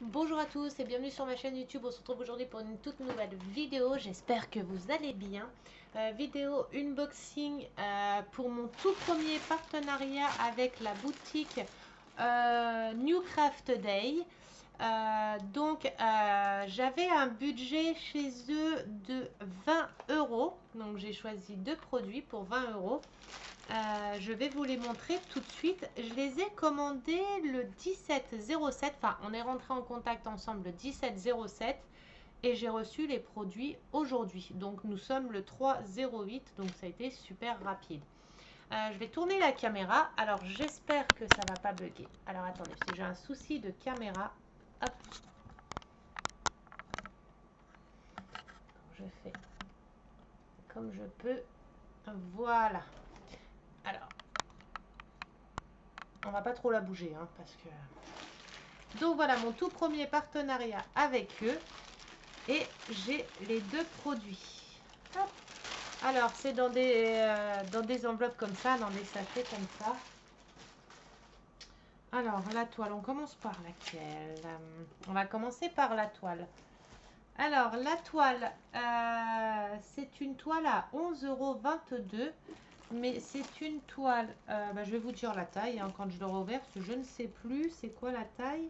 Bonjour à tous et bienvenue sur ma chaîne YouTube. On se retrouve aujourd'hui pour une toute nouvelle vidéo. J'espère que vous allez bien. Vidéo unboxing pour mon tout premier partenariat avec la boutique New Craft Day. J'avais un budget chez eux de 20 euros. Donc j'ai choisi deux produits pour 20 euros. Je vais vous les montrer tout de suite. Je les ai commandés le 17/07. Enfin, on est rentré en contact ensemble le 17/07 et j'ai reçu les produits aujourd'hui. Donc, nous sommes le 3/08. Donc, ça a été super rapide. Je vais tourner la caméra. Alors, j'espère que ça ne va pas bugger. Alors, attendez, parce que j'ai un souci de caméra. Hop. Je fais comme je peux. Voilà. Alors, on va pas trop la bouger, hein, parce que... Donc voilà mon tout premier partenariat avec eux et j'ai les deux produits. Hop. Alors c'est dans des enveloppes comme ça, dans des sachets comme ça. Alors la toile, on commence par laquelle? On va commencer par la toile. Alors la toile, c'est une toile à 11,22 €. Mais c'est une toile, je vais vous dire la taille hein, quand je l'aurai ouvert, parce que je ne sais plus c'est quoi la taille.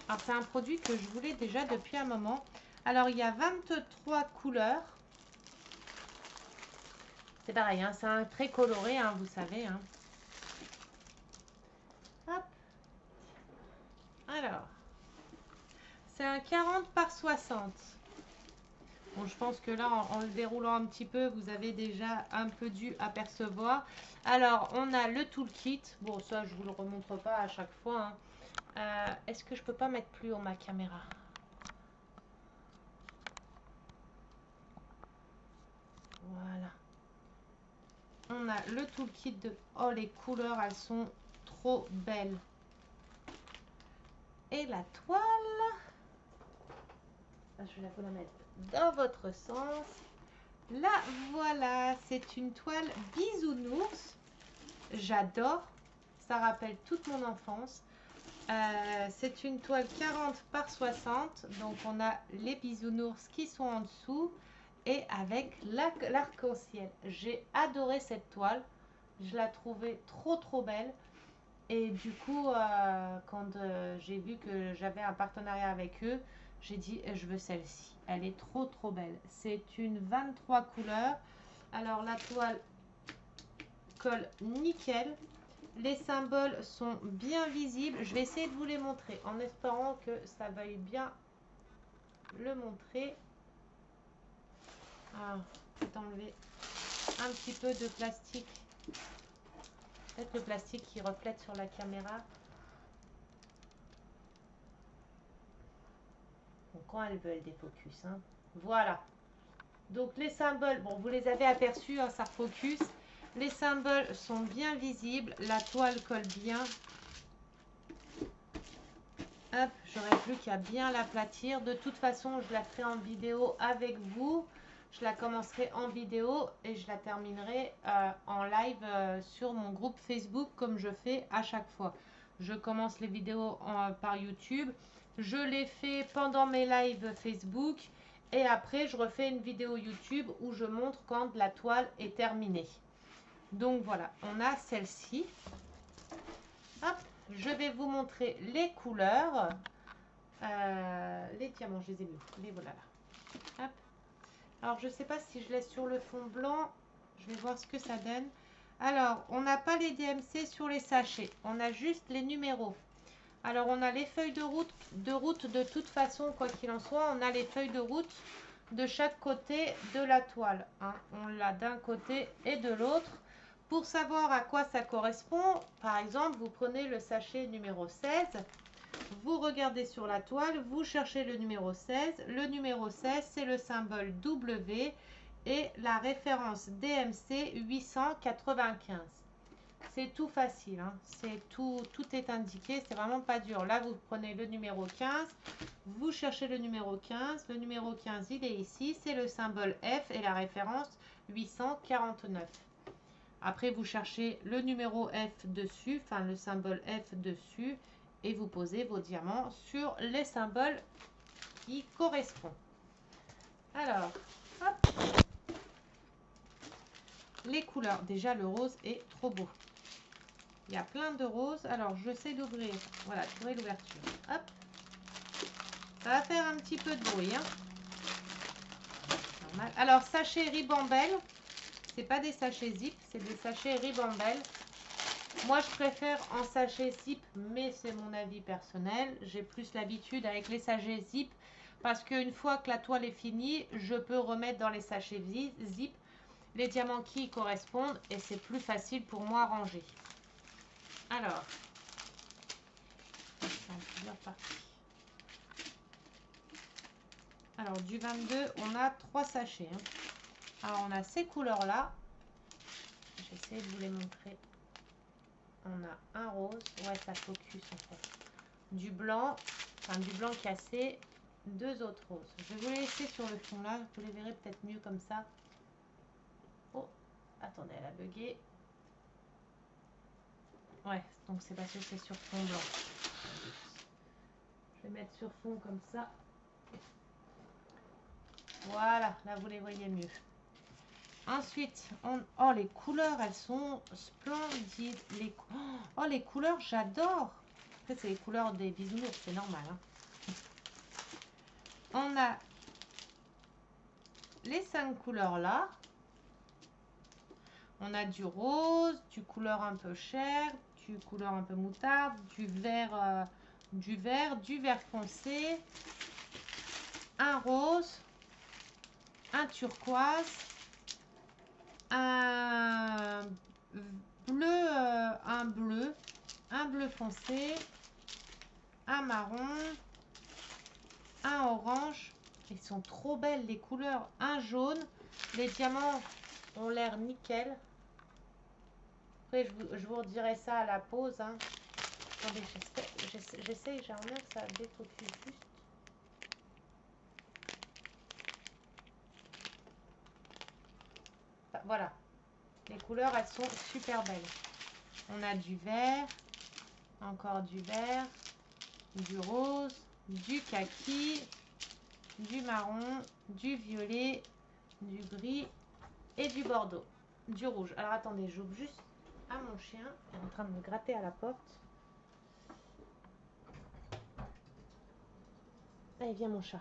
Alors c'est un produit que je voulais déjà depuis un moment. Alors il y a 23 couleurs. C'est pareil, hein, c'est un très coloré, hein, vous savez. Hein. Hop. Alors, c'est un 40 par 60. Bon, je pense que là, en le déroulant un petit peu, vous avez déjà un peu dû apercevoir. Alors, on a le toolkit. Bon, ça, je vous le remontre pas à chaque fois. Hein. Est-ce que je peux pas mettre plus haut ma caméra? Voilà. On a le toolkit de... Oh, les couleurs, elles sont trop belles. Et la toile... Je vais vous la mettre dans votre sens. Là, voilà, c'est une toile bisounours. J'adore. Ça rappelle toute mon enfance. C'est une toile 40 par 60. Donc, on a les bisounours qui sont en dessous. Et avec l'arc-en-ciel. J'ai adoré cette toile. Je la trouvais trop belle. Et du coup, quand j'ai vu que j'avais un partenariat avec eux, j'ai dit je veux celle-ci. Elle est trop belle. C'est une 23 couleurs. Alors la toile colle nickel. Les symboles sont bien visibles. Je vais essayer de vous les montrer en espérant que ça veuille bien le montrer. Alors, je vais enlever un petit peu de plastique. Peut-être le plastique qui reflète sur la caméra. Donc, quand elle veut, elle défocus. Hein. Voilà. Donc, les symboles, bon, vous les avez aperçus, hein, ça focus. Les symboles sont bien visibles. La toile colle bien. Hop, j'aurais plus qu'à bien l'aplatir. De toute façon, je la ferai en vidéo avec vous. Je la commencerai en vidéo et je la terminerai en live sur mon groupe Facebook comme je fais à chaque fois. Je commence les vidéos par YouTube. Je les fais pendant mes lives Facebook. Et après, je refais une vidéo YouTube où je montre quand la toile est terminée. Donc voilà, on a celle-ci. Hop, je vais vous montrer les couleurs. Les diamants, je les ai mis. Les voilà là. Hop. Alors, je ne sais pas si je laisse sur le fond blanc. Je vais voir ce que ça donne. Alors, on n'a pas les DMC sur les sachets. On a juste les numéros. Alors, on a les feuilles de route de toute façon, quoi qu'il en soit. On a les feuilles de route de chaque côté de la toile. Hein. On l'a d'un côté et de l'autre. Pour savoir à quoi ça correspond, par exemple, vous prenez le sachet numéro 16. Vous regardez sur la toile, vous cherchez le numéro 16. Le numéro 16, c'est le symbole W et la référence DMC 895. C'est tout facile, hein. C'est tout est indiqué, c'est vraiment pas dur. Là, vous prenez le numéro 15, vous cherchez le numéro 15. Le numéro 15, il est ici, c'est le symbole F et la référence 849. Après, vous cherchez le numéro F dessus, enfin le symbole F dessus, et vous posez vos diamants sur les symboles qui correspondent. Alors, hop, les couleurs. Déjà, le rose est trop beau. Il y a plein de roses. Alors, j'essaie d'ouvrir. Voilà, trouver l'ouverture. Hop. Ça va faire un petit peu de bruit. Hein. Normal. Alors, sachet Ribambelle. C'est pas des sachets zip, c'est des sachets Ribambelle. Moi, je préfère en sachet zip, mais c'est mon avis personnel. J'ai plus l'habitude avec les sachets zip parce qu'une fois que la toile est finie, je peux remettre dans les sachets zip les diamants qui y correspondent et c'est plus facile pour moi à ranger. Alors, alors du 22, on a 3 sachets. Hein. Alors, on a ces couleurs-là. J'essaie de vous les montrer. On a un rose. Ouais, ça focus en fait. Du blanc, enfin du blanc cassé. 2 autres roses. Je vais vous les laisser sur le fond là. Vous les verrez peut-être mieux comme ça. Oh, attendez, elle a bugué. Ouais, donc c'est parce que c'est sur fond blanc. Je vais mettre sur fond comme ça. Voilà, là vous les voyez mieux. Ensuite, oh les couleurs, elles sont splendides. Oh les couleurs, j'adore. Après c'est les couleurs des bisounours, c'est normal. Hein. On a les 5 couleurs là. On a du rose, du couleur un peu chair, du couleur un peu moutarde, du vert foncé, un rose, un turquoise, un bleu, un bleu foncé, un marron, un orange. Ils sont trop belles les couleurs. Un jaune. Les diamants ont l'air nickel. Après, je vous redirai ça à la pause. Hein. Attendez, j'essaye, j'aimerais bien que ça défocus juste. Voilà. Les couleurs, elles sont super belles. On a du vert, encore du vert, du rose, du kaki, du marron, du violet, du gris et du bordeaux, du rouge. Alors attendez, j'ouvre juste à mon chien. Il est en train de me gratter à la porte. Allez, viens mon chat.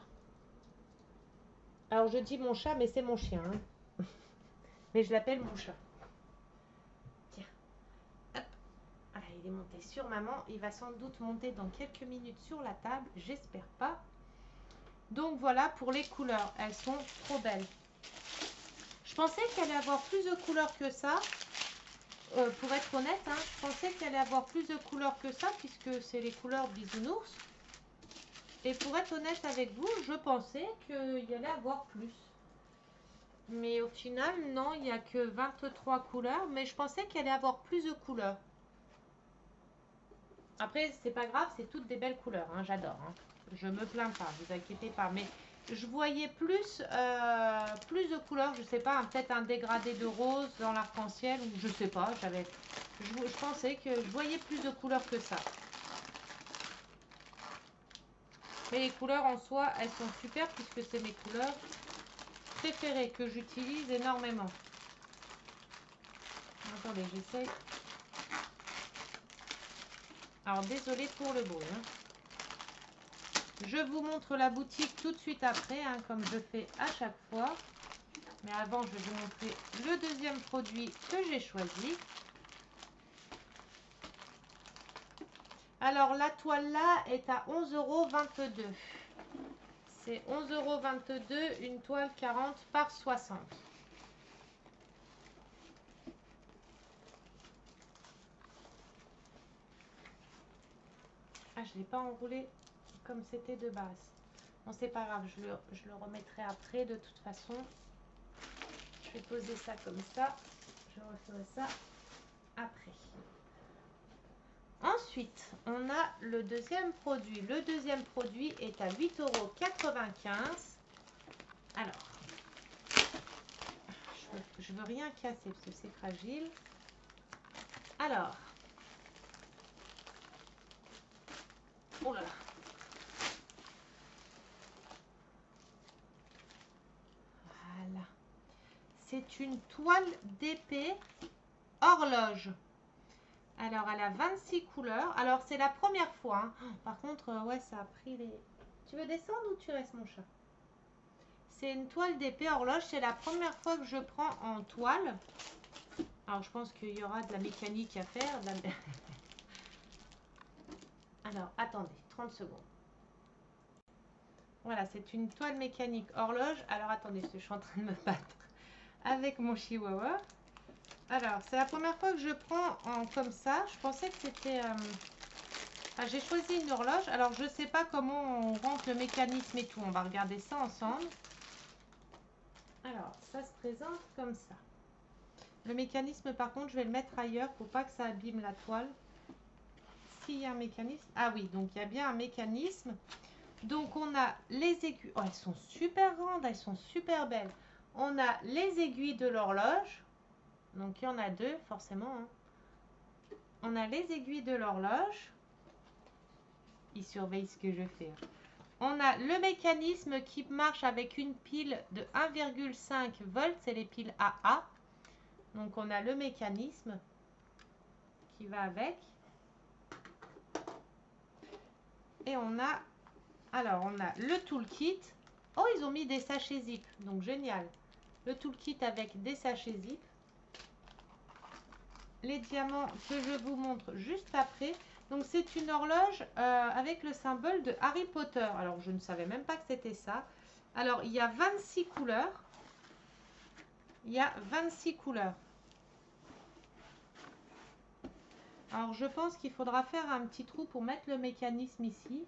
Alors je dis mon chat, mais c'est mon chien. Hein. Mais je l'appelle mon chat. Tiens. Hop. Voilà, il est monté sur maman. Il va sans doute monter dans quelques minutes sur la table. J'espère pas. Donc voilà pour les couleurs. Elles sont trop belles. Je pensais qu'il allait avoir plus de couleurs que ça. Pour être honnête, hein, je pensais qu'il allait avoir plus de couleurs que ça puisque c'est les couleurs bisounours. Et pour être honnête avec vous, je pensais qu'il y allait avoir plus. Mais au final, non, il n'y a que 23 couleurs. Mais je pensais qu'il allait avoir plus de couleurs. Après, c'est pas grave, c'est toutes des belles couleurs. Hein, j'adore. Hein. Je me plains pas, vous inquiétez pas. Mais je voyais plus de couleurs. Je sais pas, hein, peut-être un dégradé de rose dans l'arc-en-ciel. Ou je sais pas, je pensais que je voyais plus de couleurs que ça. Mais les couleurs en soi, elles sont super puisque c'est mes couleurs préférées que j'utilise énormément. Attendez, j'essaye. Alors, désolé pour le bruit. Hein. Je vous montre la boutique tout de suite après, hein, comme je fais à chaque fois. Mais avant, je vais vous montrer le deuxième produit que j'ai choisi. Alors, la toile là est à 11,22 €. C'est 11,22 €, une toile 40 par 60. Ah, je ne l'ai pas enroulé comme c'était de base. Bon, c'est pas grave, je le remettrai après de toute façon. Je vais poser ça comme ça. Je referai ça après. Ensuite, on a le deuxième produit. Le deuxième produit est à 8,95 €. Alors, je veux rien casser parce que c'est fragile. Alors, Oh là là. Voilà. C'est une toile d'épée horloge. Alors, elle a 26 couleurs. Alors, c'est la première fois. Hein. Par contre, ouais, ça a pris les... Tu veux descendre ou tu restes, mon chat? C'est une toile d'épée horloge. C'est la première fois que je prends en toile. Alors, je pense qu'il y aura de la mécanique à faire. Alors, attendez, 30 secondes. Voilà, c'est une toile mécanique horloge. Alors, attendez, je suis en train de me battre avec mon chihuahua. Alors, c'est la première fois que je prends en comme ça. Je pensais que c'était... Ah, j'ai choisi une horloge. Alors, je ne sais pas comment on rentre le mécanisme et tout. On va regarder ça ensemble. Alors, ça se présente comme ça. Le mécanisme, par contre, je vais le mettre ailleurs pour pas que ça abîme la toile. S'il y a un mécanisme... Ah oui, donc il y a bien un mécanisme. Donc, on a les aiguilles. Oh, elles sont super grandes. Elles sont super belles. On a les aiguilles de l'horloge. Donc, il y en a deux, forcément. Hein. On a les aiguilles de l'horloge. Il surveille ce que je fais. On a le mécanisme qui marche avec une pile de 1,5 volts. C'est les piles AA. Donc, on a le mécanisme qui va avec. Et on a... Alors, on a le toolkit. Oh, ils ont mis des sachets zip. Donc, génial. Le toolkit avec des sachets zip. Les diamants que je vous montre juste après. Donc, c'est une horloge avec le symbole de Harry Potter. Alors, je ne savais même pas que c'était ça. Alors, il y a 26 couleurs. Il y a 26 couleurs. Alors, je pense qu'il faudra faire un petit trou pour mettre le mécanisme ici.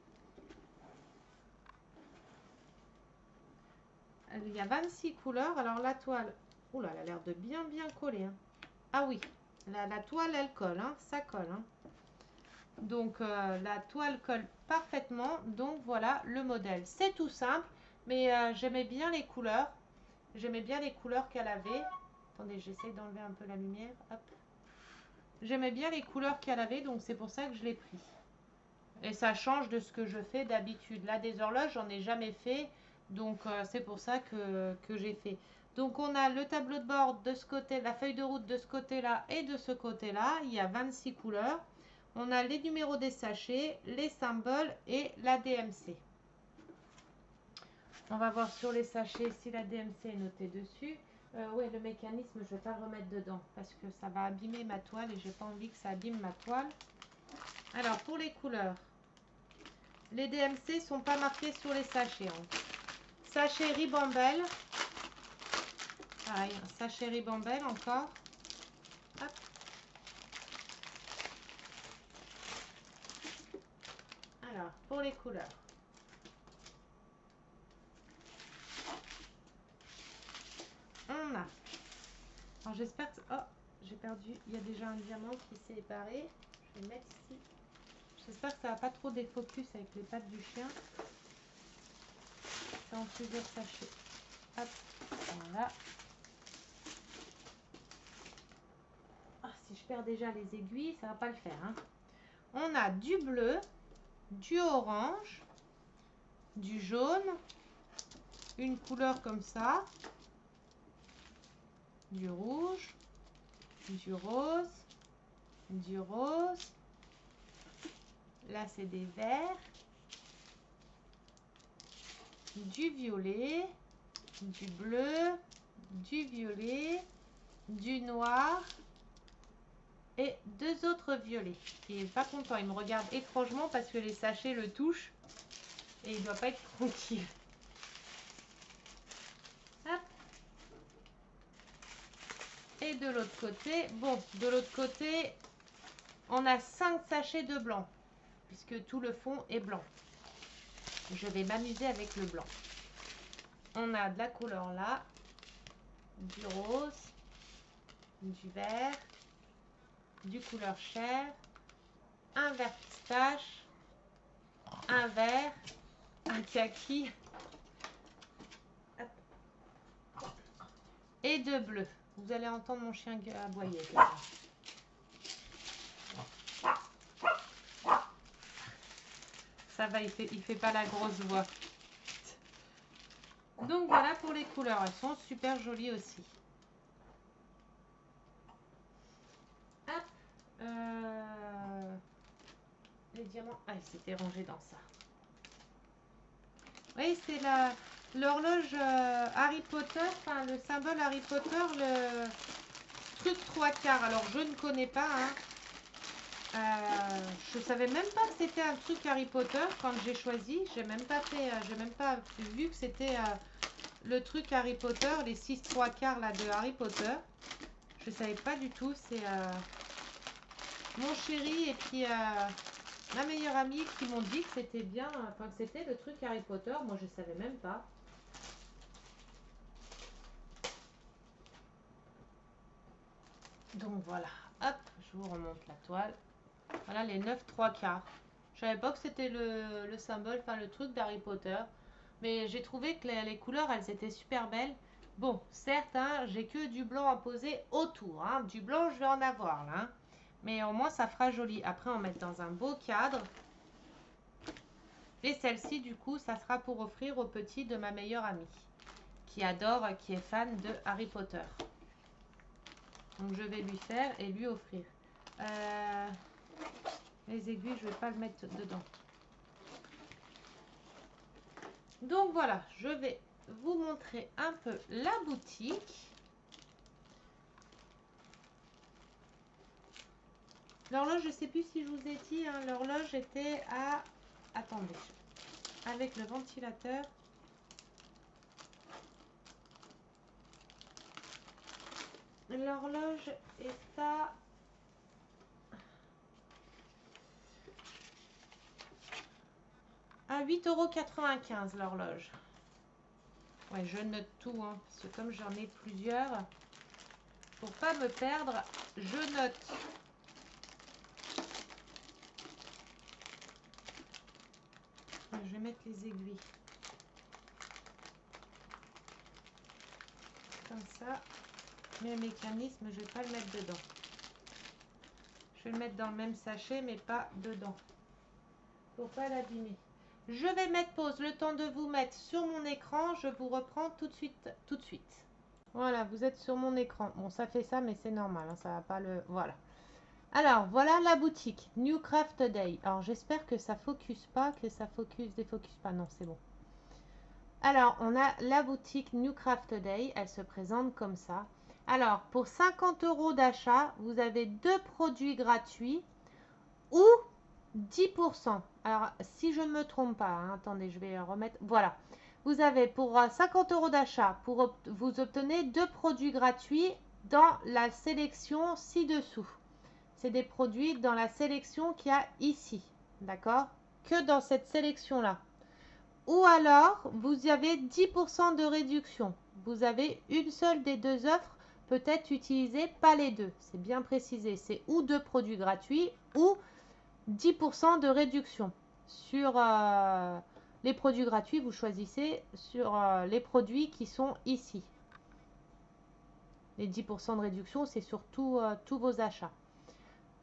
Il y a 26 couleurs. Alors, la toile... Oula, elle a l'air de bien coller. Hein. Ah oui, la toile, elle colle. Hein. Ça colle. Hein. Donc, la toile colle parfaitement. Donc, voilà le modèle. C'est tout simple, mais j'aimais bien les couleurs. J'aimais bien les couleurs qu'elle avait. Attendez, j'essaie d'enlever un peu la lumière. Hop. J'aimais bien les couleurs qu'elle avait, donc c'est pour ça que je l'ai pris. Et ça change de ce que je fais d'habitude. Là, des horloges, j'en ai jamais fait. Donc, c'est pour ça que j'ai fait. Donc, on a le tableau de bord de ce côté, la feuille de route de ce côté-là et de ce côté-là. Il y a 26 couleurs. On a les numéros des sachets, les symboles et la DMC. On va voir sur les sachets si la DMC est notée dessus. Oui, le mécanisme, je ne vais pas le remettre dedans parce que ça va abîmer ma toile et j'ai pas envie que ça abîme ma toile. Alors, pour les couleurs, les DMC ne sont pas marqués sur les sachets. Hein. Sachet ribambelle. Pareil, un sachet ribambelle encore. Hop. Alors, pour les couleurs. On a. Alors, j'espère que... Oh, j'ai perdu. Il y a déjà un diamant qui s'est éparé. Je vais le mettre ici. J'espère que ça va pas trop défocus avec les pattes du chien. C'est en plusieurs sachets. Hop, voilà. Ah, si je perds déjà les aiguilles, ça va pas le faire. Hein. On a du bleu, du orange, du jaune, une couleur comme ça, du rouge, du rose, du rose. Là, c'est des verts, du violet, du bleu, du violet, du noir et deux autres violets. Il n'est pas content, il me regarde étrangement parce que les sachets le touchent et il ne doit pas être tranquille. Hop. Et de l'autre côté, bon, de l'autre côté, on a 5 sachets de blanc puisque tout le fond est blanc. Je vais m'amuser avec le blanc. On a de la couleur là, du rose, du vert, du couleur chair, un vert pistache, un vert, un kaki et de bleu. Vous allez entendre mon chien aboyer. ça va, il fait pas la grosse voix. Donc voilà pour les couleurs, elles sont super jolies aussi. Hop, les diamants, ah, ils s'étaient rangés dans ça. Oui, c'est l'horloge Harry Potter, enfin le symbole Harry Potter, le truc 3/4. Alors je ne connais pas, hein. Je savais même pas que c'était un truc Harry Potter quand j'ai choisi. J'ai même pas vu que c'était le truc Harry Potter, les 6/3/4 là de Harry Potter. Je savais pas du tout. C'est mon chéri et puis ma meilleure amie qui m'ont dit que c'était bien, enfin que c'était le truc Harry Potter. Moi je savais même pas. Donc voilà, hop, je vous remonte la toile. Voilà les 9/3/4. Je savais pas que c'était le symbole, enfin le truc d'Harry Potter. Mais j'ai trouvé que les couleurs, elles étaient super belles. Bon, certes, hein, j'ai que du blanc à poser autour. Hein. Du blanc, je vais en avoir là. Hein. Mais au moins, ça fera joli. Après, on met dans un beau cadre. Et celle-ci, du coup, ça sera pour offrir au petit de ma meilleure amie. Qui adore, qui est fan de Harry Potter. Donc, je vais lui faire et lui offrir. Les aiguilles, je ne vais pas le mettre dedans. Donc voilà, je vais vous montrer un peu la boutique. L'horloge, je ne sais plus si je vous ai dit, hein, l'horloge était à... Attendez, avec le ventilateur. L'horloge est à 8,95 € l'horloge. Ouais, je note tout, hein, parce que comme j'en ai plusieurs, pour pas me perdre, je note. Je vais mettre les aiguilles. Comme ça. Mais le mécanisme, je vais pas le mettre dedans. Je vais le mettre dans le même sachet, mais pas dedans. Pour pas l'abîmer. Je vais mettre pause, le temps de vous mettre sur mon écran. Je vous reprends tout de suite, tout de suite. Voilà, vous êtes sur mon écran. Bon, ça fait ça, mais c'est normal. Hein, ça va pas le... Voilà. Alors, voilà la boutique. New Craft Day. Alors, j'espère que ça focus pas, que ça défocus pas. Non, c'est bon. Alors, on a la boutique New Craft Day. Elle se présente comme ça. Alors, pour 50 € d'achat, vous avez 2 produits gratuits ou 10%. Alors, si je ne me trompe pas, hein, attendez, je vais remettre. Voilà. Vous avez pour 50 € d'achat, vous obtenez 2 produits gratuits dans la sélection ci-dessous. C'est des produits dans la sélection qu'il y a ici. D'accord? Que dans cette sélection-là. Ou alors, vous avez 10% de réduction. Vous avez une seule des deux offres. Peut-être utiliser pas les deux. C'est bien précisé. C'est ou 2 produits gratuits ou 10% de réduction. Sur les produits gratuits, vous choisissez sur les produits qui sont ici. Les 10% de réduction, c'est sur tous vos achats.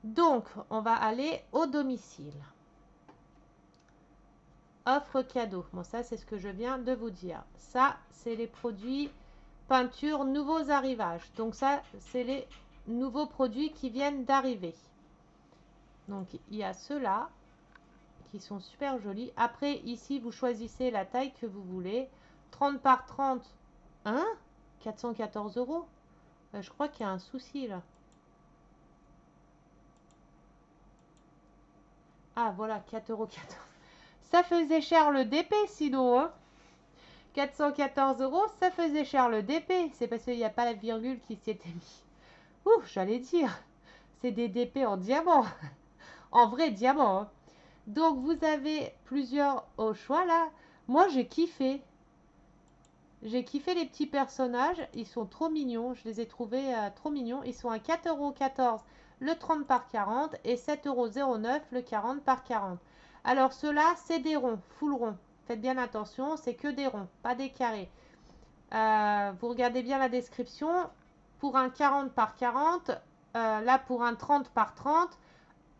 Donc, on va aller au domicile. Offre cadeau. Bon, ça, c'est ce que je viens de vous dire. Ça, c'est les produits peinture nouveaux arrivages. Donc, ça, c'est les nouveaux produits qui viennent d'arriver. Donc, il y a ceux-là qui sont super jolis. Après, ici, vous choisissez la taille que vous voulez. 30 par 30. Hein? 414 €. Je crois qu'il y a un souci, là. Ah, voilà, 4,14 €. Ça faisait cher le DP, sinon, hein. 414 €, ça faisait cher le DP. C'est parce qu'il n'y a pas la virgule qui s'y était mis. Ouh, j'allais dire. C'est des DP en diamant. En vrai diamant. Hein. Donc, vous avez plusieurs au choix, là. Moi, j'ai kiffé. J'ai kiffé les petits personnages. Ils sont trop mignons. Je les ai trouvés trop mignons. Ils sont à 4,14 € le 30 par 40 et 7,09 € le 40 par 40. Alors, ceux-là, c'est des ronds, full rond. Faites bien attention, c'est que des ronds, pas des carrés. Vous regardez bien la description. Pour un 40 par 40, là pour un 30 par 30,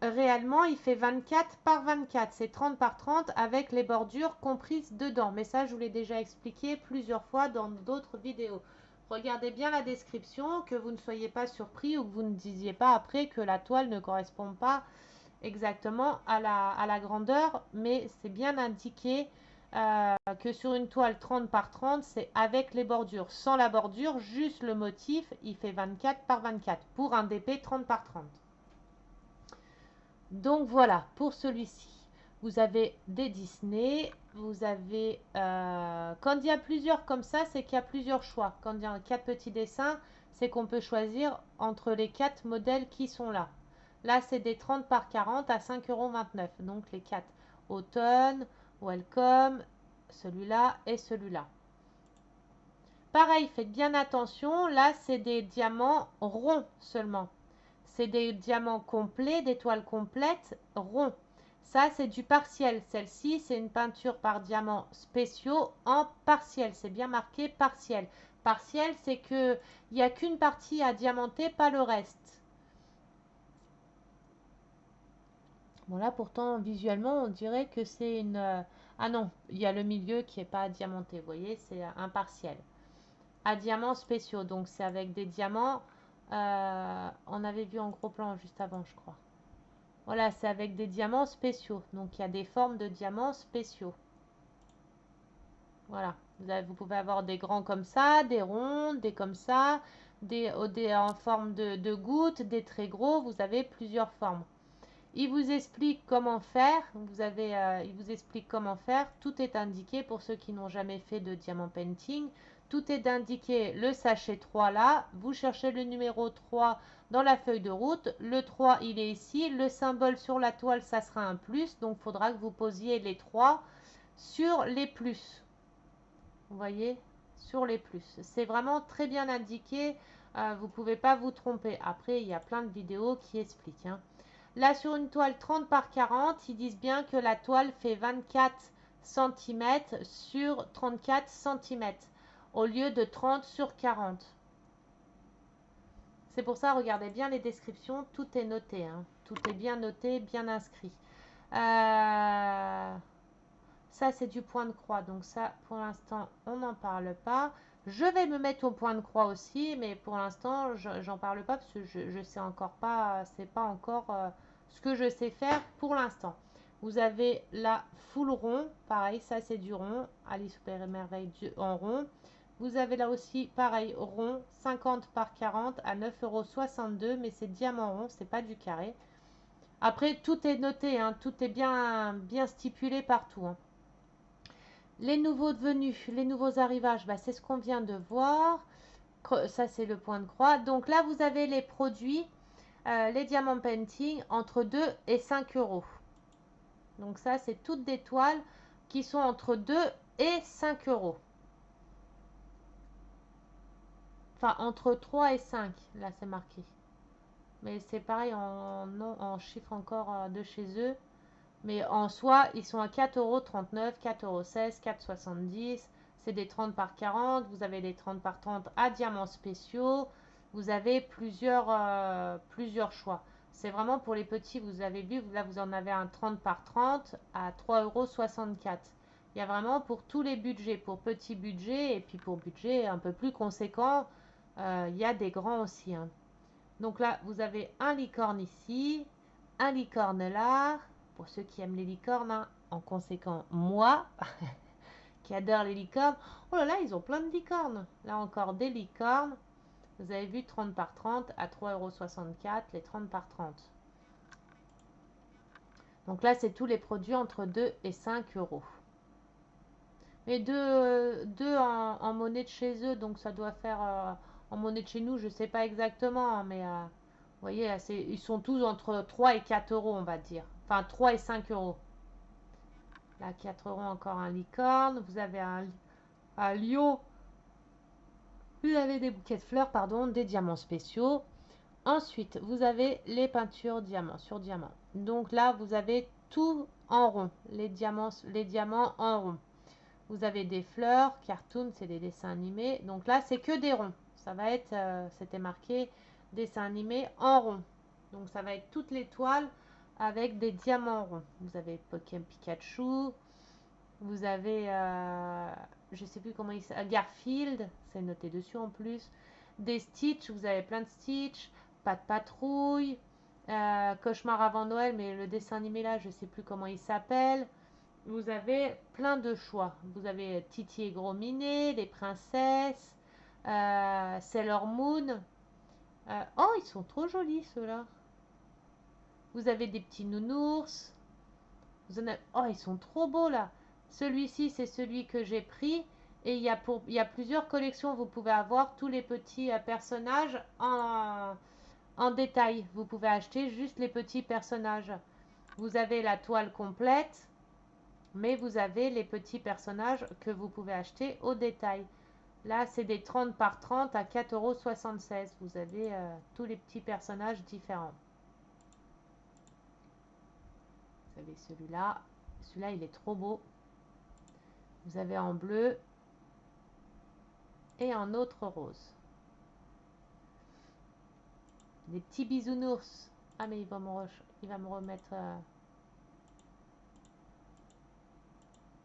réellement, il fait 24 par 24. C'est 30 par 30 avec les bordures comprises dedans. Mais ça, je vous l'ai déjà expliqué plusieurs fois dans d'autres vidéos. Regardez bien la description, que vous ne soyez pas surpris ou que vous ne disiez pas après que la toile ne correspond pas exactement à la grandeur. Mais c'est bien indiqué que sur une toile 30 par 30, c'est avec les bordures. Sans la bordure, juste le motif, il fait 24 par 24 pour un DP 30 par 30. Donc voilà, pour celui-ci, vous avez des Disney, vous avez... quand il y a plusieurs comme ça, c'est qu'il y a plusieurs choix. Quand il y a 4 petits dessins, c'est qu'on peut choisir entre les 4 modèles qui sont là. Là, c'est des 30 par 40 à 5,29 €. Donc les 4. Automne, Welcome, celui-là et celui-là. Pareil, faites bien attention. Là, c'est des diamants ronds seulement. C'est des diamants complets, des toiles complètes ronds. Ça, c'est du partiel. Celle-ci, c'est une peinture par diamants spéciaux en partiel. C'est bien marqué partiel. Partiel, c'est qu'il n'y a qu'une partie à diamanter, pas le reste. Bon, là, pourtant, visuellement, on dirait que c'est une... ah non, il y a le milieu qui n'est pas diamanté. Vous voyez, c'est un partiel. À diamants spéciaux. Donc, c'est avec des diamants... on avait vu en gros plan juste avant, je crois. Voilà, c'est avec des diamants spéciaux. Donc, il y a des formes de diamants spéciaux. Voilà. Vous pouvez avoir des grands comme ça, des ronds, des comme ça, des en forme de gouttes, des très gros. Vous avez plusieurs formes. Il vous explique comment faire. Il vous explique comment faire. Tout est indiqué pour ceux qui n'ont jamais fait de diamant painting. Tout est indiqué. Le sachet 3 là. Vous cherchez le numéro 3 dans la feuille de route. Le 3, il est ici. Le symbole sur la toile, ça sera un plus. Donc, il faudra que vous posiez les 3 sur les plus. Vous voyez, sur les plus. C'est vraiment très bien indiqué. Vous ne pouvez pas vous tromper. Après, il y a plein de vidéos qui expliquent. Hein. Là, sur une toile 30 par 40, ils disent bien que la toile fait 24 cm sur 34 cm au lieu de 30 sur 40. C'est pour ça, regardez bien les descriptions, tout est noté. Hein. Tout est bien noté, bien inscrit. Ça, c'est du point de croix. Donc ça, pour l'instant, on n'en parle pas. Je vais me mettre au point de croix aussi, mais pour l'instant, j'en parle pas parce que je sais encore pas, c'est pas encore ce que je sais faire pour l'instant. Vous avez la full rond, pareil, ça c'est du rond, Alice au Pays Merveille en rond. Vous avez là aussi, pareil, rond, 50 par 40 à 9,62 €, mais c'est diamant rond, c'est pas du carré. Après, tout est noté, hein, tout est bien stipulé partout. Hein. Les nouveaux venus, les nouveaux arrivages, bah, c'est ce qu'on vient de voir. Ça, c'est le point de croix. Donc là, vous avez les produits, les diamants painting, entre 2 et 5 €. Donc ça, c'est toutes des toiles qui sont entre 2 et 5 €. Enfin, entre 3 et 5, là, c'est marqué. Mais c'est pareil en chiffre encore de chez eux. Mais en soi, ils sont à 4,39 €, 4,16 €, 4,70 €. C'est des 30 par 40. Vous avez des 30 par 30 à diamants spéciaux. Vous avez plusieurs choix. C'est vraiment pour les petits, vous avez vu, là vous en avez un 30 par 30 à 3,64 €. Il y a vraiment pour tous les budgets, pour petits budgets et puis pour budget un peu plus conséquent, il y a des grands aussi. Hein. Donc là, vous avez un licorne ici, un licorne là, pour ceux qui aiment les licornes, hein, en conséquent, moi, qui adore les licornes. Oh là là, ils ont plein de licornes. Là encore, des licornes. Vous avez vu 30 par 30 à 3,64 €, les 30 par 30. Donc là, c'est tous les produits entre 2 et 5 €. Mais deux en monnaie de chez eux, donc ça doit faire en monnaie de chez nous, je ne sais pas exactement, hein, mais vous voyez, ils sont tous entre 3 et 4 €, on va dire. Enfin, 3 et 5 €. Là, 4 € encore un licorne. Vous avez un lion. Vous avez des bouquets de fleurs, pardon, des diamants spéciaux. Ensuite, vous avez les peintures diamants sur diamant. Donc là, vous avez tout en rond. Les diamants en rond. Vous avez des fleurs, cartoon, c'est des dessins animés. Donc là, c'est que des ronds. Ça va être, c'était marqué dessin animé en rond. Donc ça va être toutes les toiles avec des diamants ronds. Vous avez Pokémon Pikachu. Vous avez, je sais plus comment il s'appelle, Garfield, c'est noté dessus en plus. Des Stitch, vous avez plein de Stitch. Pas de patrouille. Cauchemar avant Noël, mais le dessin animé là, je sais plus comment il s'appelle. Vous avez plein de choix. Vous avez Titi et Gros Minet, les princesses, Sailor Moon. Oh, ils sont trop jolis ceux-là. Vous avez des petits nounours. Oh, ils sont trop beaux là. Celui-ci, c'est celui que j'ai pris. Et il y a plusieurs collections. Vous pouvez avoir tous les petits personnages en détail. Vous pouvez acheter juste les petits personnages. Vous avez la toile complète. Mais vous avez les petits personnages que vous pouvez acheter au détail. Là, c'est des 30 par 30 à 4,76 €. Vous avez tous les petits personnages différents. Vous avez celui-là. Celui-là, il est trop beau. Vous avez en bleu et en autre rose. Des petits bisounours. Ah, mais il va me remettre...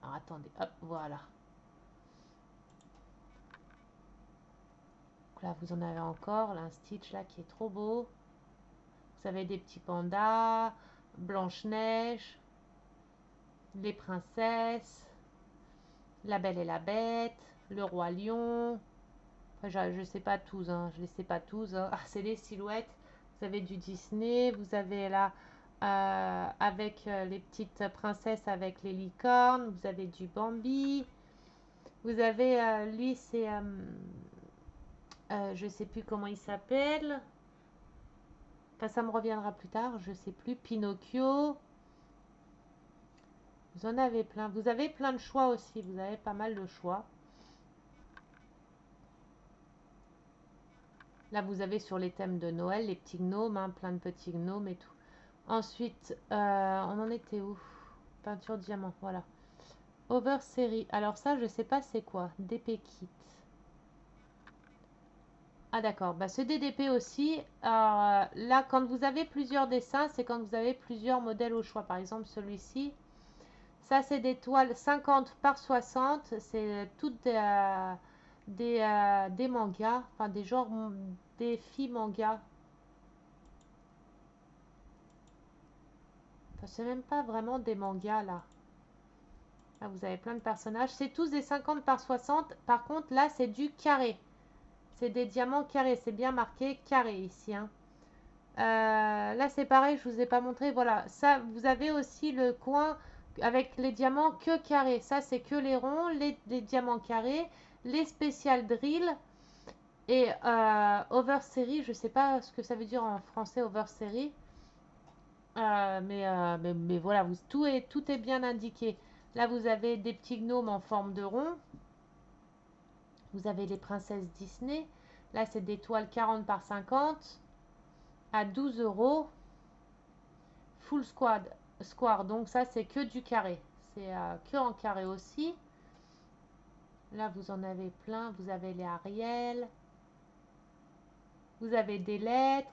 Alors, attendez. Hop, voilà. Donc là, vous en avez encore. Là, un Stitch là qui est trop beau. Vous avez des petits pandas. Blanche-Neige. Les princesses. La Belle et la Bête. Le Roi Lion. Enfin, je ne sais pas tous. Hein, je ne les sais pas tous. Hein. Ah, c'est les silhouettes. Vous avez du Disney. Vous avez là... avec les petites princesses avec les licornes. Vous avez du Bambi. Vous avez, lui, c'est... je sais plus comment il s'appelle. Enfin, ça me reviendra plus tard. Je sais plus. Pinocchio. Vous en avez plein. Vous avez plein de choix aussi. Vous avez pas mal de choix. Là, vous avez sur les thèmes de Noël, les petits gnomes, hein, plein de petits gnomes et tout. Ensuite, on en était où? Peinture diamant, voilà. Over série. Alors ça, je sais pas c'est quoi. DP kit. Ah d'accord. Bah, ce DDP aussi, là, quand vous avez plusieurs dessins, c'est quand vous avez plusieurs modèles au choix. Par exemple, celui-ci. Ça, c'est des toiles 50 par 60. C'est toutes des mangas. Enfin, des genres, des filles mangas. Enfin, c'est même pas vraiment des mangas, là. Là, vous avez plein de personnages. C'est tous des 50 par 60. Par contre, là, c'est du carré. C'est des diamants carrés. C'est bien marqué carré ici, hein. Là, c'est pareil, je vous ai pas montré. Voilà, ça, vous avez aussi le coin avec les diamants que carrés. Ça, c'est que les ronds, les diamants carrés, les spécial drill et over série. Je sais pas ce que ça veut dire en français over série, mais voilà, tout est bien indiqué. Là, vous avez des petits gnomes en forme de rond. Vous avez les princesses Disney. Là, c'est des toiles 40 par 50 à 12 €. Full square, donc ça c'est que du carré. C'est que en carré aussi. Là, vous en avez plein. Vous avez les Ariel. Vous avez des lettres.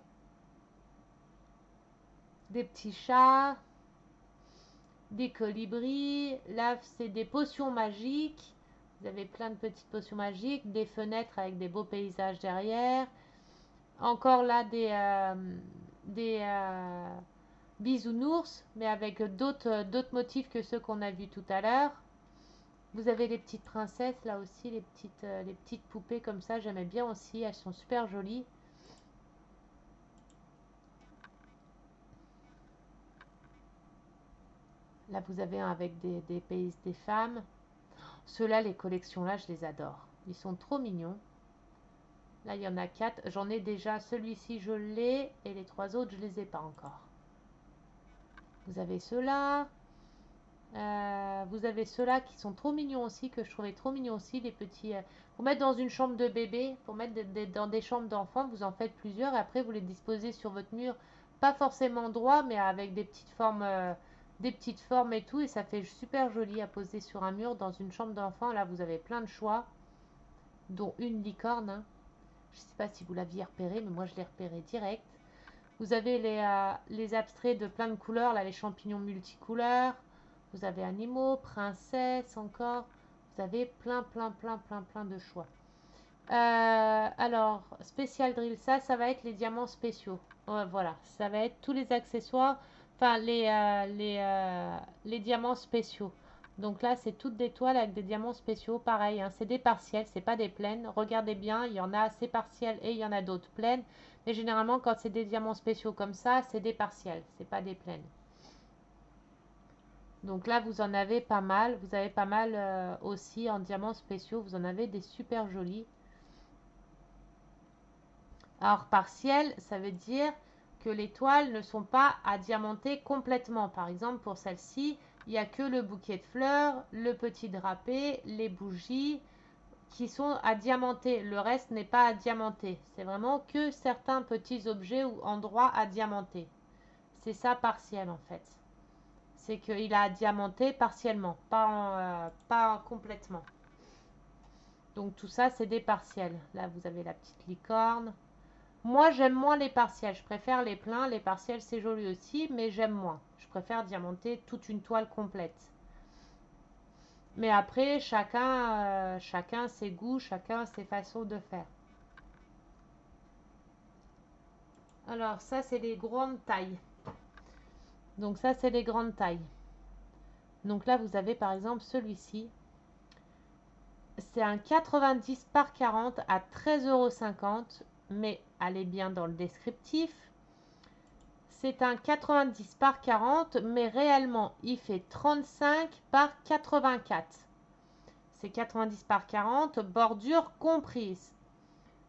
Des petits chats. Des colibris. Là, c'est des potions magiques. Vous avez plein de petites potions magiques. Des fenêtres avec des beaux paysages derrière. Encore là, des bisounours, mais avec d'autres motifs que ceux qu'on a vus tout à l'heure. Vous avez les petites princesses, là aussi, les petites poupées comme ça, j'aimais bien aussi, elles sont super jolies. Là, vous avez un avec des pays, des femmes. Ceux-là, les collections-là, je les adore. Ils sont trop mignons. Là, il y en a 4. J'en ai déjà, celui-ci, je l'ai, et les 3 autres, je les ai pas encore. Vous avez ceux-là. Vous avez ceux-là qui sont trop mignons aussi, que je trouvais trop mignons aussi, les petits. Pour mettre dans une chambre de bébé, pour mettre dans des chambres d'enfants, vous en faites plusieurs et après vous les disposez sur votre mur, pas forcément droit, mais avec des petites formes et tout, et ça fait super joli à poser sur un mur dans une chambre d'enfant. Là, vous avez plein de choix, dont une licorne, hein. Je sais pas si vous l'aviez repéré, mais moi je l'ai repéré direct. Vous avez les abstraits de plein de couleurs, là, les champignons multicouleurs. Vous avez animaux, princesses encore. Vous avez plein de choix. Alors, Special Drill, ça va être les diamants spéciaux. Ouais, voilà, ça va être tous les accessoires, enfin les diamants spéciaux. Donc là, c'est toutes des toiles avec des diamants spéciaux. Pareil, hein, c'est des partiels, c'est pas des pleines. Regardez bien, il y en a assez partiels et il y en a d'autres pleines. Mais généralement, quand c'est des diamants spéciaux comme ça, c'est des partiels, c'est pas des pleines. Donc là, vous en avez pas mal. Vous avez pas mal aussi en diamants spéciaux. Vous en avez des super jolis. Alors, partiel, ça veut dire que les toiles ne sont pas à diamanter complètement. Par exemple, pour celle-ci, il n'y a que le bouquet de fleurs, le petit drapé, les bougies qui sont à diamanter. Le reste n'est pas à diamanter. C'est vraiment que certains petits objets ou endroits à diamanter. C'est ça partiel en fait. C'est qu'il a à diamanter partiellement, pas complètement. Donc tout ça, c'est des partiels. Là, vous avez la petite licorne. Moi, j'aime moins les partiels. Je préfère les pleins. Les partiels, c'est joli aussi, mais j'aime moins. Je préfère diamanter toute une toile complète. Mais après, chacun ses goûts, chacun ses façons de faire. Alors, ça, c'est les grandes tailles. Donc, ça, c'est les grandes tailles. Donc là, vous avez par exemple celui-ci. C'est un 90 par 40 à 13,50 €. Mais allez bien dans le descriptif. C'est un 90 par 40, mais réellement, il fait 35 par 84. C'est 90 par 40, bordure comprise.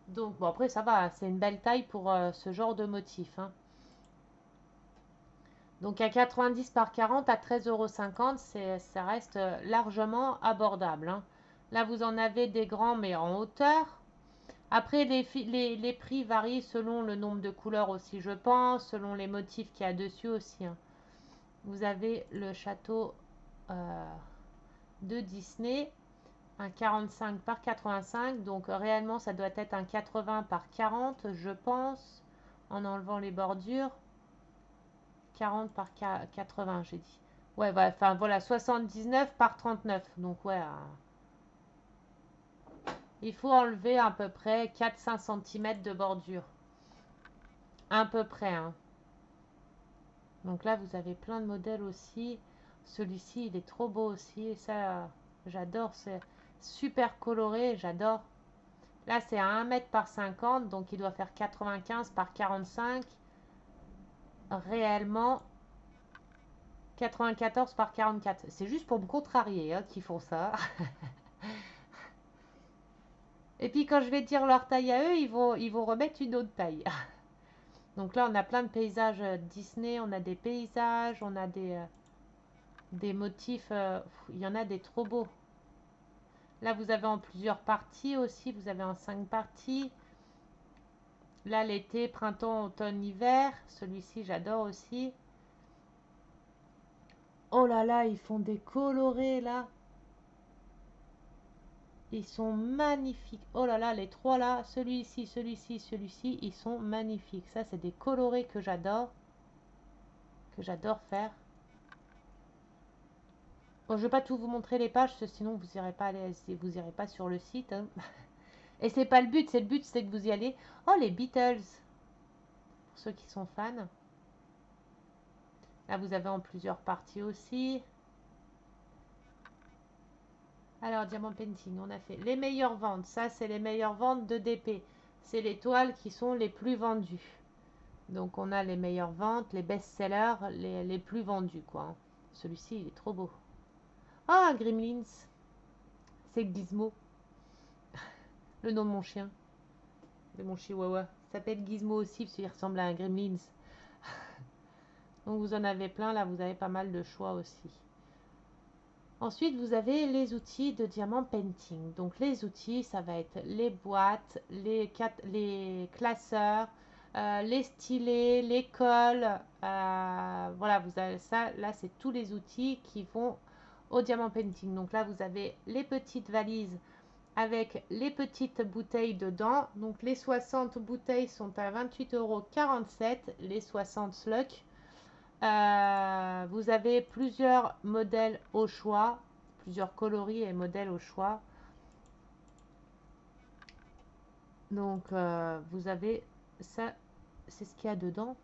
Donc, bon, après, ça va, c'est une belle taille pour ce genre de motif. Hein. Donc, à 90 par 40, à 13,50 €, ça reste largement abordable. Hein. Là, vous en avez des grands, mais en hauteur. Après, les prix varient selon le nombre de couleurs aussi, je pense, selon les motifs qu'il y a dessus aussi. Hein. Vous avez le château de Disney, un 45 par 85. Donc, réellement, ça doit être un 80 par 40, je pense, en enlevant les bordures. 40 par 80, j'ai dit. Ouais, enfin, voilà, 79 par 39. Donc, ouais, il faut enlever à peu près 4-5 cm de bordure. À peu près, hein. Donc là, vous avez plein de modèles aussi. Celui-ci, il est trop beau aussi. Et ça, j'adore. C'est super coloré. J'adore. Là, c'est à 1 mètre par 50. Donc, il doit faire 95 par 45. Réellement, 94 par 44. C'est juste pour me contrarier hein, qu'ils font ça. Et puis, quand je vais dire leur taille à eux, ils vont remettre une autre taille. Donc là, on a plein de paysages Disney. On a des paysages. On a des motifs. Il y en a des trop beaux. Là, vous avez en plusieurs parties aussi. Vous avez en 5 parties. Là, l'été, printemps, automne, hiver. Celui-ci, j'adore aussi. Oh là là, ils font des colorés là. Ils sont magnifiques. Oh là là, les trois là. Celui-ci, celui-ci, celui-ci. Ils sont magnifiques. Ça, c'est des colorés que j'adore. Que j'adore faire. Bon, je ne vais pas tout vous montrer les pages, sinon vous n'irez pas, vous irez pas sur le site. Hein. Et c'est pas le but, c'est que vous y allez. Oh, les Beatles. Pour ceux qui sont fans. Là, vous avez en plusieurs parties aussi. Alors, Diamant Painting, on a fait les meilleures ventes. Ça, c'est les meilleures ventes de DP. C'est les toiles qui sont les plus vendues. Donc, on a les meilleures ventes, les best-sellers, les plus vendus, quoi. Celui-ci, il est trop beau. Ah, Gremlins. C'est Gizmo. Le nom de mon chien. De mon chihuahua. Il s'appelle Gizmo aussi, parce qu'il ressemble à un Gremlins. Donc, vous en avez plein. Là, vous avez pas mal de choix aussi. Ensuite, vous avez les outils de Diamant Painting. Donc, les outils, ça va être les boîtes, les classeurs, les stylets, les cols. Voilà, vous avez ça. Là, c'est tous les outils qui vont au Diamant Painting. Donc là, vous avez les petites valises avec les petites bouteilles dedans. Donc les 60 bouteilles sont à 28,47 €, les 60 sluck. Vous avez plusieurs modèles au choix, plusieurs coloris et modèles au choix. Donc vous avez ça, c'est ce qu'il y a dedans.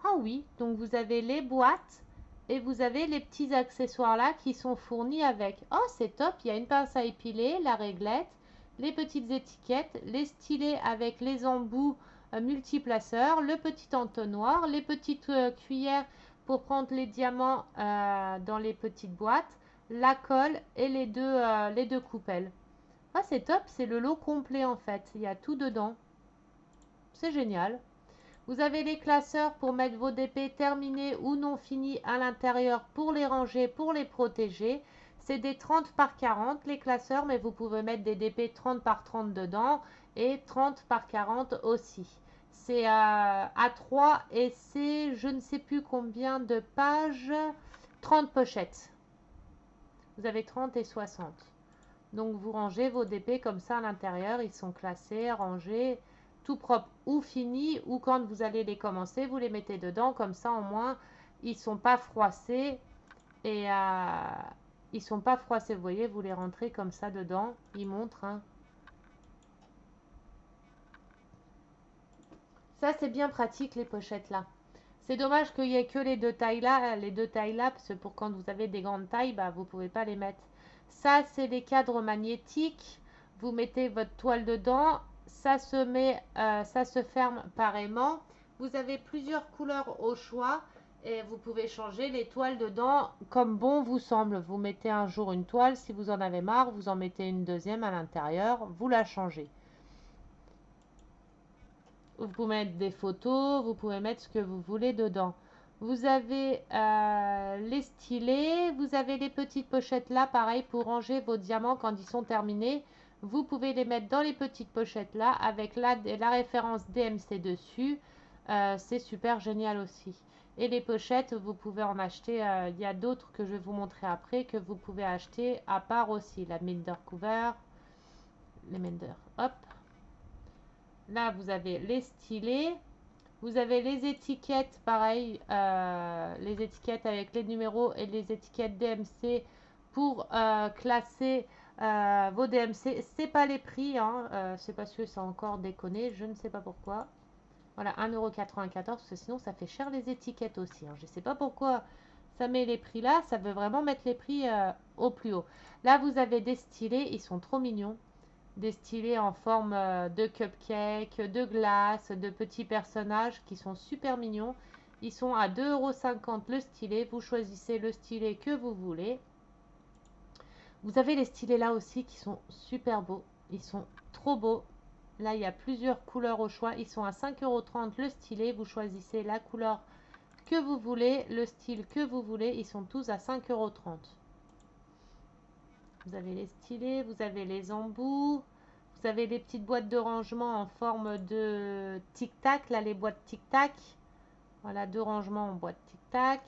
Ah oui, donc vous avez les boîtes et vous avez les petits accessoires là qui sont fournis avec. Oh, c'est top, il y a une pince à épiler, la réglette, les petites étiquettes, les stylets avec les embouts multiplaceurs, le petit entonnoir, les petites cuillères pour prendre les diamants dans les petites boîtes, la colle et les deux coupelles. Ah, c'est top, c'est le lot complet en fait, il y a tout dedans. C'est génial. Vous avez les classeurs pour mettre vos DP terminés ou non finis à l'intérieur pour les ranger, pour les protéger. C'est des 30 par 40 les classeurs, mais vous pouvez mettre des DP 30 par 30 dedans et 30 par 40 aussi. C'est à 3 et c'est je ne sais plus combien de pages, 30 pochettes. Vous avez 30 et 60. Donc vous rangez vos DP comme ça à l'intérieur, ils sont classés, rangés, tout propre ou fini, ou quand vous allez les commencer, vous les mettez dedans, comme ça au moins ils sont pas froissés et ils sont pas froissés, vous voyez, vous les rentrez comme ça dedans, ils montrent. Hein. Ça c'est bien pratique les pochettes là. C'est dommage qu'il n'y ait que les deux tailles là, parce que pour quand vous avez des grandes tailles, bah, vous ne pouvez pas les mettre. Ça, c'est les cadres magnétiques. Vous mettez votre toile dedans. Ça se ferme par aimant. Vous avez plusieurs couleurs au choix et vous pouvez changer les toiles dedans comme bon vous semble. Vous mettez un jour une toile, si vous en avez marre, vous en mettez une deuxième à l'intérieur, vous la changez. Vous pouvez mettre des photos, vous pouvez mettre ce que vous voulez dedans. Vous avez les stylets, vous avez les petites pochettes là, pareil pour ranger vos diamants quand ils sont terminés. Vous pouvez les mettre dans les petites pochettes là avec la référence DMC dessus. C'est super génial aussi. Et les pochettes, vous pouvez en acheter. Il y a d'autres que je vais vous montrer après que vous pouvez acheter à part aussi. La Minder Cover, les Minder, hop. Là, vous avez les stylets. Vous avez les étiquettes, pareil, les étiquettes avec les numéros et les étiquettes DMC pour classer vos DMC. C'est pas les prix, hein, c'est parce que c'est encore déconné, je ne sais pas pourquoi. Voilà, 1,94 €, parce que sinon ça fait cher les étiquettes aussi. Hein. Je ne sais pas pourquoi ça met les prix là, ça veut vraiment mettre les prix au plus haut. Là, vous avez des stylés, ils sont trop mignons. Des stylés en forme de cupcake, de glace, de petits personnages qui sont super mignons. Ils sont à 2,50 € le stylet. Vous choisissez le stylet que vous voulez. Vous avez les stylets là aussi qui sont super beaux. Ils sont trop beaux. Là, il y a plusieurs couleurs au choix. Ils sont à 5,30 € le stylet. Vous choisissez la couleur que vous voulez, le style que vous voulez. Ils sont tous à 5,30 €. Vous avez les stylets, vous avez les embouts. Vous avez des petites boîtes de rangement en forme de tic-tac. Là, les boîtes tic-tac. Voilà, deux rangements en boîte tic-tac.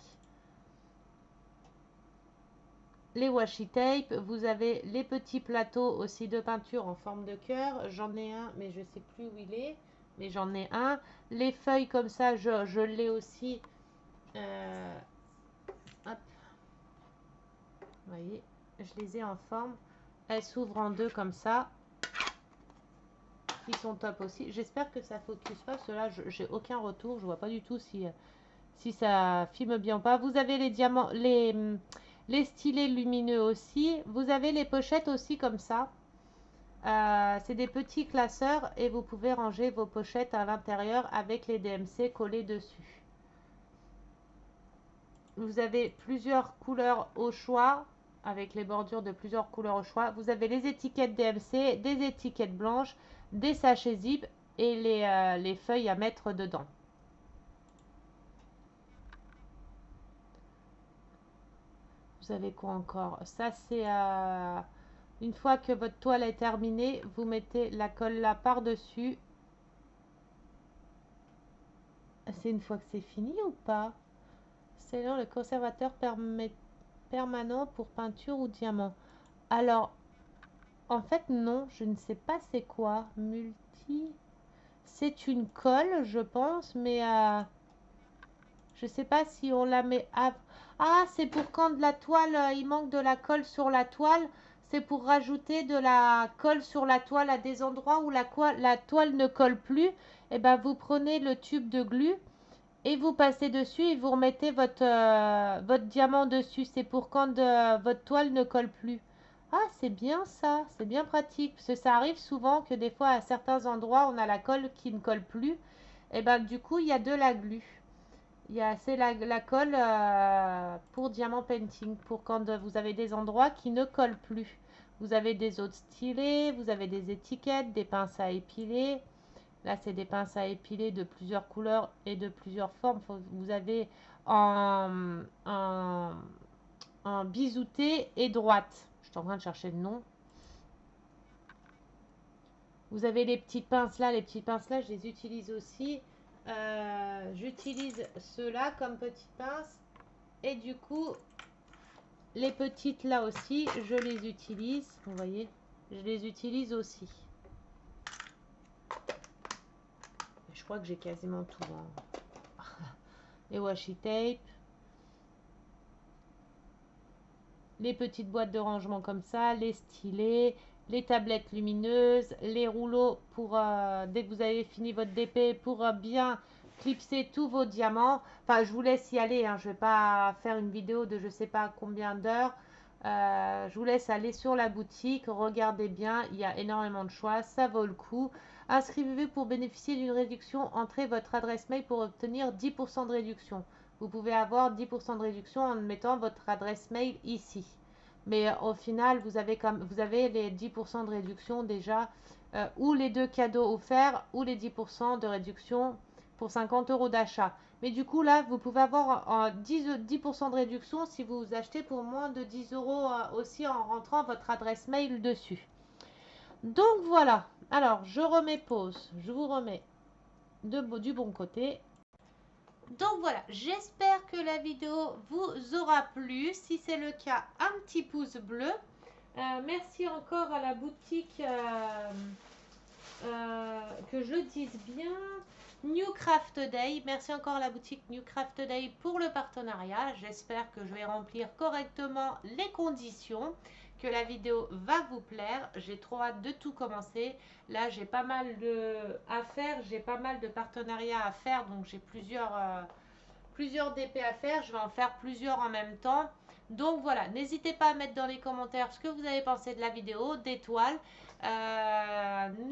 Les washi tape. Vous avez les petits plateaux aussi de peinture en forme de cœur. J'en ai un, mais je ne sais plus où il est. Mais j'en ai un. Les feuilles comme ça, je l'ai aussi. Hop. Vous voyez, je les ai en forme. Elles s'ouvrent en deux comme ça. Ils sont top aussi. J'espère que ça focus pas. Parce que là, j'ai aucun retour. Je vois pas du tout si ça filme bien ou pas. Vous avez les diamants, les stylets lumineux aussi. Vous avez les pochettes aussi comme ça. C'est des petits classeurs et vous pouvez ranger vos pochettes à l'intérieur avec les DMC collés dessus. Vous avez plusieurs couleurs au choix avec les bordures de plusieurs couleurs au choix. Vous avez les étiquettes DMC, des étiquettes blanches, des sachets zip et les feuilles à mettre dedans. Vous avez quoi encore? Ça, c'est une fois que votre toile est terminée, vous mettez la colle là par-dessus. C'est une fois que c'est fini ou pas? C'est là le conservateur permanent pour peinture ou diamant. Alors, en fait, non, je ne sais pas c'est quoi. Multi. C'est une colle, je pense, mais je sais pas si on la met à... Ah, c'est pour quand de la toile, il manque de la colle sur la toile. C'est pour rajouter de la colle sur la toile à des endroits où la toile ne colle plus. Et ben, vous prenez le tube de glu et vous passez dessus et vous remettez votre diamant dessus. C'est pour quand votre toile ne colle plus. Ah, c'est bien ça, c'est bien pratique. Parce que ça arrive souvent que des fois à certains endroits on a la colle qui ne colle plus. Et ben du coup il y a de la glu. C'est la colle pour diamant painting, pour quand vous avez des endroits qui ne collent plus. Vous avez des autres stylés, vous avez des étiquettes, des pinces à épiler. Là, c'est des pinces à épiler de plusieurs couleurs et de plusieurs formes. Vous avez en, en biseauté et droite. Je suis en train de chercher le nom. Vous avez les petites pinces là. Les petites pinces là, je les utilise aussi. J'utilise ceux-là comme petites pinces. Et du coup, les petites là aussi, je les utilise. Vous voyez, je les utilise aussi. Je crois que j'ai quasiment tout. Hein. Les washi tape. Les petites boîtes de rangement comme ça, les stylets, les tablettes lumineuses, les rouleaux pour dès que vous avez fini votre DP pour bien clipser tous vos diamants. Enfin, je vous laisse y aller, hein, je ne vais pas faire une vidéo de je sais pas combien d'heures. Je vous laisse aller sur la boutique, regardez bien, il y a énormément de choix, ça vaut le coup. Inscrivez-vous pour bénéficier d'une réduction, entrez votre adresse mail pour obtenir 10% de réduction. Vous pouvez avoir 10% de réduction en mettant votre adresse mail ici. Mais au final, vous avez les 10% de réduction déjà, ou les deux cadeaux offerts, ou les 10% de réduction pour 50 euros d'achat. Mais du coup, là, vous pouvez avoir 10% de réduction si vous achetez pour moins de 10 euros aussi en rentrant votre adresse mail dessus. Donc voilà. Alors, je remets pause. Je vous remets du bon côté. Donc voilà, j'espère que la vidéo vous aura plu. Si c'est le cas, un petit pouce bleu. Merci encore à la boutique, que je le dise bien, New Craft Day. Merci encore à la boutique New Craft Day pour le partenariat. J'espère que je vais remplir correctement les conditions, que la vidéo va vous plaire. J'ai trop hâte de tout commencer. Là, j'ai pas mal à faire, j'ai pas mal de partenariats à faire, donc j'ai plusieurs DP à faire. Je vais en faire plusieurs en même temps. Donc voilà, n'hésitez pas à mettre dans les commentaires ce que vous avez pensé de la vidéo, d'étoiles.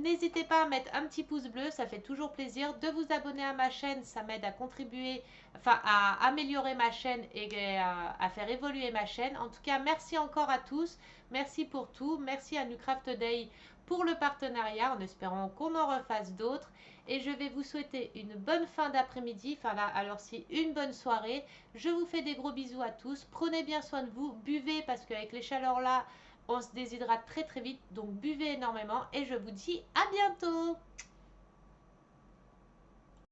N'hésitez pas à mettre un petit pouce bleu, ça fait toujours plaisir. De vous abonner à ma chaîne, ça m'aide à contribuer, enfin à améliorer ma chaîne et à faire évoluer ma chaîne. En tout cas, merci encore à tous. Merci pour tout. Merci à New Craft Day pour le partenariat, en espérant qu'on en refasse d'autres. Et je vais vous souhaiter une bonne fin d'après-midi, enfin là, alors si une bonne soirée. Je vous fais des gros bisous à tous. Prenez bien soin de vous, buvez parce qu'avec les chaleurs là, on se déshydrate très très vite. Donc buvez énormément et je vous dis à bientôt.